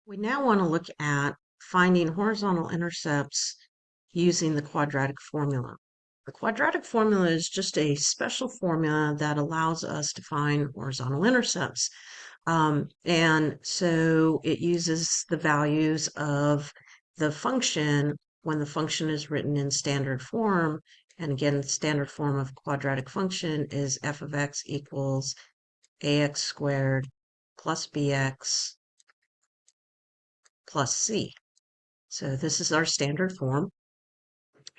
We now want to look at finding horizontal intercepts using the quadratic formula. The quadratic formula is just a special formula that allows us to find horizontal intercepts. And so it uses the values of the function when the function is written in standard form. And again, the standard form of quadratic function is f of x equals ax squared plus bx plus c. So this is our standard form.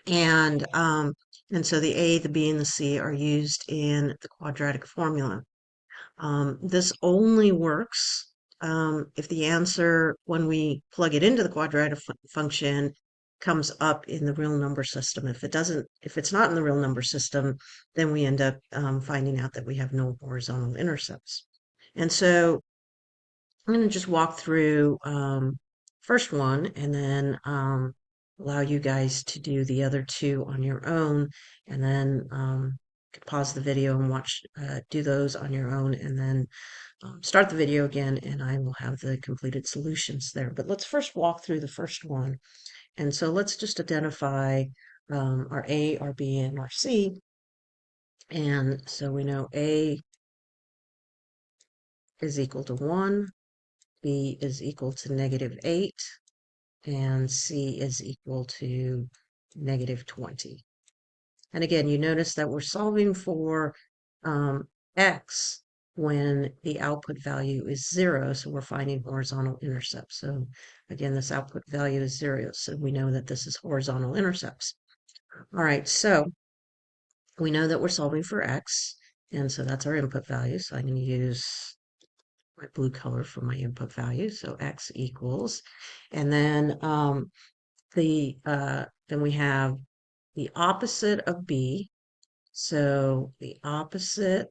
And, um, and so the A, the B, and the C are used in the quadratic formula. This only works if the answer, when we plug it into the quadratic function, comes up in the real number system. If it doesn't, if it's not in the real number system, then we end up finding out that we have no horizontal intercepts. And so I'm going to just walk through first one and then allow you guys to do the other two on your own, and then pause the video and watch, do those on your own, and then start the video again, and I will have the completed solutions there. But let's first walk through the first one. And so let's just identify our A, our B, and our C. And so we know A is equal to 1, B is equal to -8, and C is equal to -20. And again, you notice that we're solving for x when the output value is 0, so we're finding horizontal intercepts. So again, this output value is 0, so we know that this is horizontal intercepts. All right, so we know that we're solving for x, and so that's our input value. So I'm going to use my blue color for my input value. So x equals, and then then we have the opposite of B. So the opposite,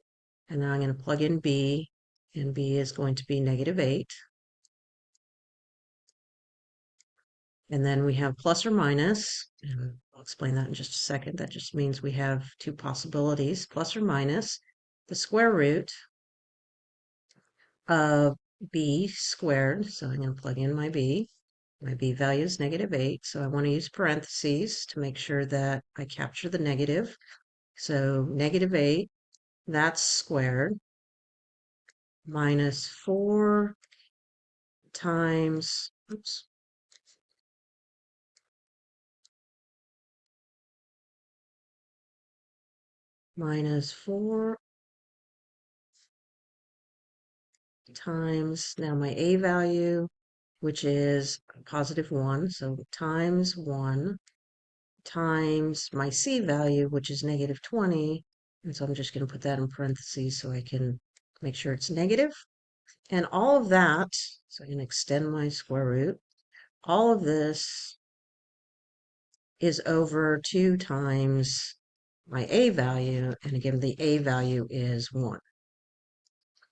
and then I'm going to plug in B, and B is going to be -8. And then we have plus or minus, and I'll explain that in just a second. That just means we have two possibilities, plus or minus the square root of B squared. So I'm going to plug in my B. My B value is -8, so I want to use parentheses to make sure that I capture the negative. So -8, that's squared, minus 4 times, oops, minus 4 times, now my A value, which is +1, so times 1, times my C value, which is -20. And so I'm just going to put that in parentheses so I can make sure it's negative. And all of that, so I can extend my square root, all of this is over 2 times my A value. And again, the A value is 1.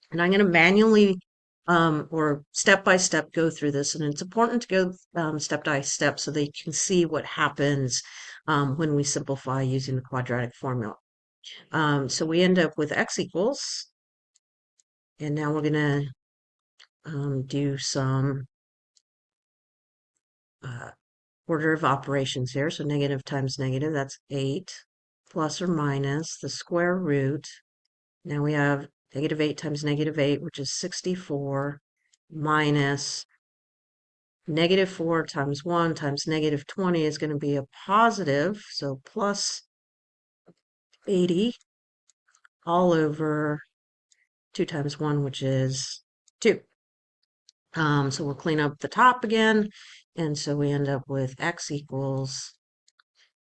And I'm going to manually or step by step go through this. And it's important to go step by step so they can see what happens when we simplify using the quadratic formula. So we end up with x equals, and now we're going to do some order of operations here. So negative times negative, that's 8, plus or minus the square root. Now we have -8 times -8, which is 64, minus -4 times 1 times -20 is going to be a positive, so plus 80, all over 2 times 1, which is 2. So we'll clean up the top again, and so we end up with x equals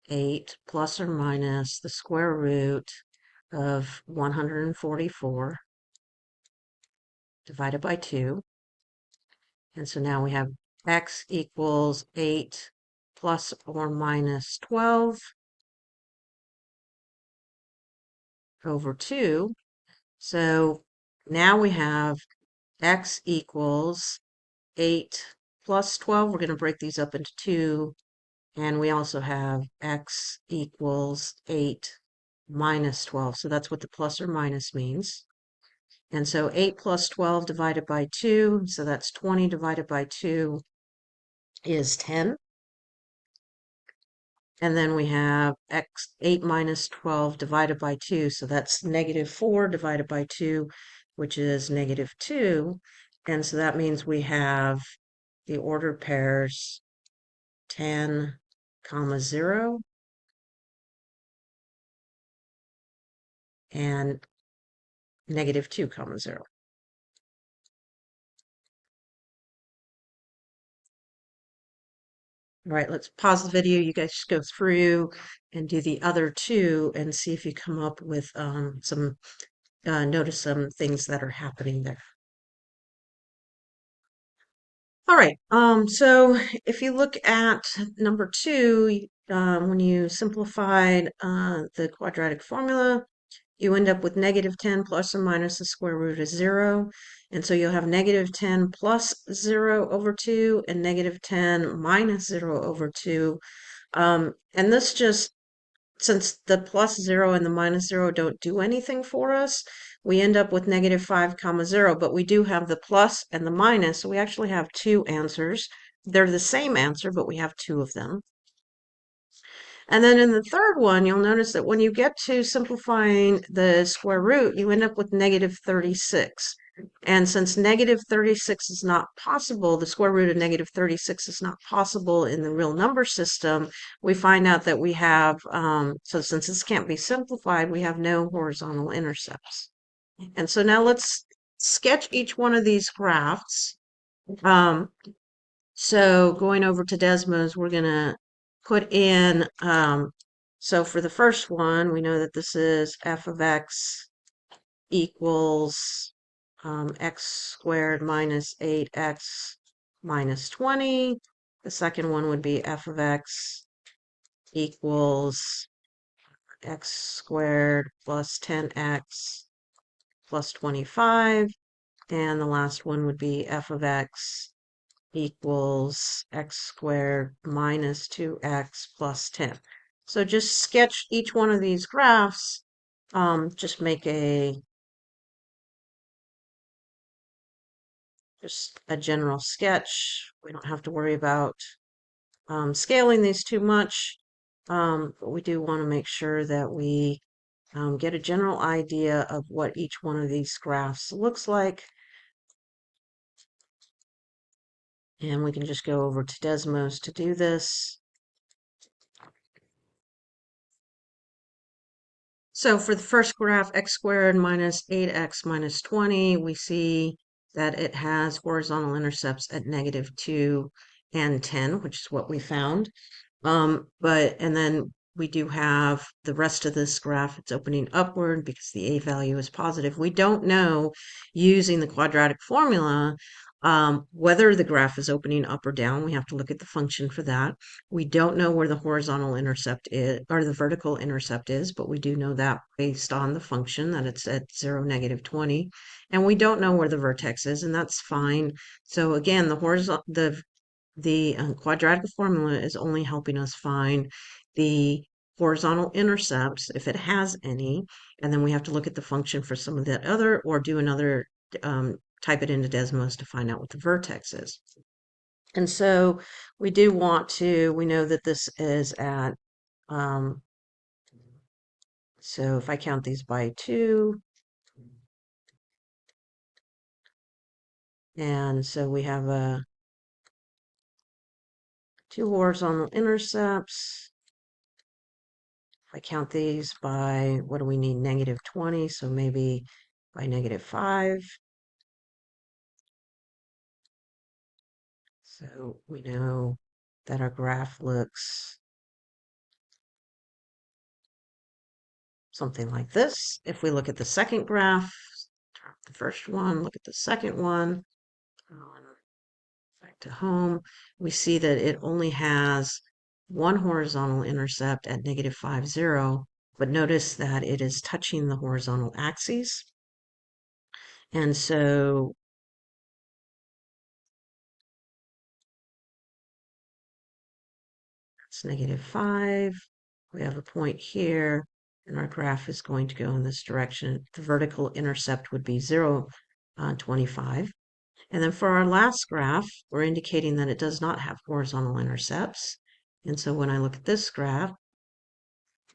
8 plus or minus the square root of 144 divided by 2. And so now we have x equals 8 plus or minus 12 over 2. So now we have x equals 8 plus 12. We're going to break these up into 2. And we also have x equals 8 minus 12. So that's what the plus or minus means. And so 8 plus 12 divided by 2, so that's 20 divided by 2 is 10. And then we have 8 minus 12 divided by 2, so that's negative 4 divided by 2, which is negative 2. And so that means we have the ordered pairs 10, comma 0, and negative 2, comma 0. All right, let's pause the video. You guys go through and do the other two and see if you come up with notice some things that are happening there. All right, so if you look at number 2, when you simplified the quadratic formula, you end up with negative 10 plus or minus the square root of 0. And so you'll have negative 10 plus 0 over 2 and negative 10 minus 0 over 2. And this just, since the plus 0 and the minus 0 don't do anything for us, we end up with negative 5 comma 0, but we do have the plus and the minus, so we actually have two answers. They're the same answer, but we have two of them. And then in the third one, you'll notice that when you get to simplifying the square root, you end up with negative 36. And since negative 36 is not possible, the square root of negative 36 is not possible in the real number system, we find out that we have, so since this can't be simplified, we have no horizontal intercepts. And so now let's sketch each one of these graphs. So going over to Desmos, we're going to put in, so for the first one, we know that this is f of x equals x squared minus 8x minus 20. The second one would be f of x equals x squared plus 10x plus 25. And the last one would be f of x equals x squared minus 2x plus 10. So just sketch each one of these graphs. Just make just a general sketch. We don't have to worry about scaling these too much, but we do want to make sure that we get a general idea of what each one of these graphs looks like. And we can just go over to Desmos to do this. So for the first graph, x squared minus 8x minus 20, we see that it has horizontal intercepts at negative 2 and 10, which is what we found. And then we do have the rest of this graph, it's opening upward because the a value is positive. We don't know, using the quadratic formula, whether the graph is opening up or down. We have to look at the function for that. We don't know where the horizontal intercept is, or the vertical intercept is, but we do know that based on the function that it's at 0, negative 20. And we don't know where the vertex is, and that's fine. So again, the quadratic formula is only helping us find the horizontal intercepts, if it has any, and then we have to look at the function for some of that other, or do another, type it into Desmos to find out what the vertex is. And so we do want to, we know that this is at, so if I count these by 2, and so we have 2 horizontal intercepts. If I count these by, what do we need? Negative 20, so maybe by negative 5. So we know that our graph looks something like this. If we look at the second graph, turn off the first one, look at the second one, back to home, we see that it only has one horizontal intercept at negative 5, 0, but notice that it is touching the horizontal axes. And so it's negative 5. We have a point here. and our graph is going to go in this direction. The vertical intercept would be 0, 25. And then for our last graph, we're indicating that it does not have horizontal intercepts. And so when I look at this graph,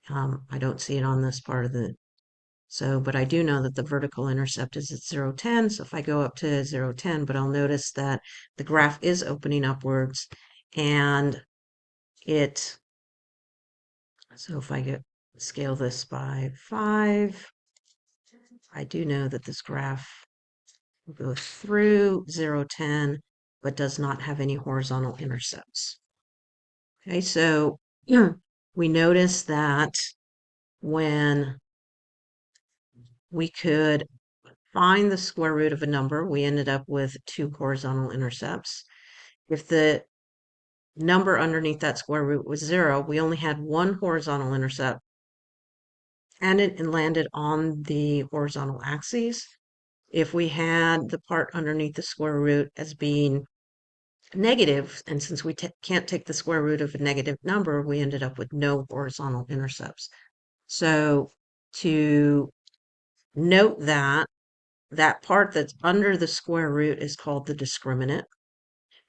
I don't see it on this part of the, but I do know that the vertical intercept is at 0, 10. So if I go up to 0, 10, but I'll notice that the graph is opening upwards and so if I scale this by 5, I do know that this graph will go through 0, 10, but does not have any horizontal intercepts. Okay, so we notice that when we could find the square root of a number, we ended up with 2 horizontal intercepts. If the number underneath that square root was 0, we only had 1 horizontal intercept, and it landed on the horizontal axes. If we had the part underneath the square root as being negative, and since we can't take the square root of a negative number, we ended up with no horizontal intercepts. So to note that part that's under the square root is called the discriminant.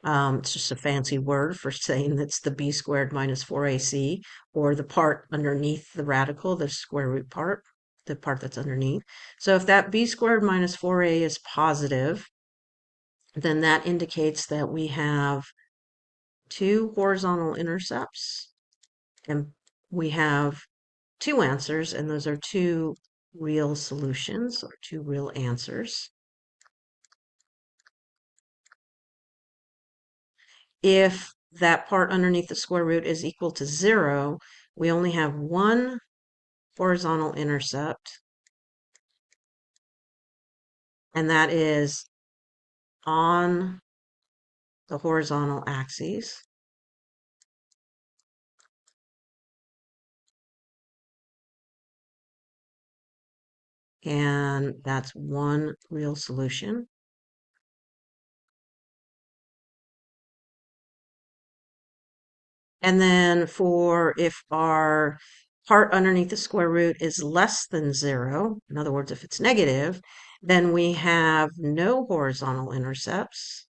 It's just a fancy word for saying that's the b squared minus 4ac, or the part underneath the radical, the square root part, the part that's underneath. So if that b squared minus 4a is positive, then that indicates that we have 2 horizontal intercepts, and we have 2 answers, and those are 2 real solutions, or 2 real answers. If that part underneath the square root is equal to 0, we only have 1 horizontal intercept, and that is on the horizontal axes. And that's 1 real solution. And then for if our part underneath the square root is less than 0, in other words, if it's negative, then we have no horizontal intercepts.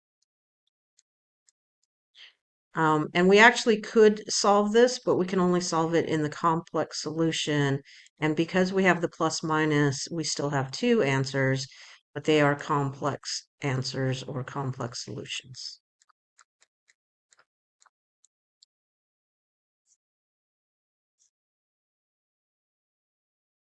And we actually could solve this, but we can only solve it in the complex solution. And because we have the plus minus, we still have 2 answers, but they are complex answers or complex solutions.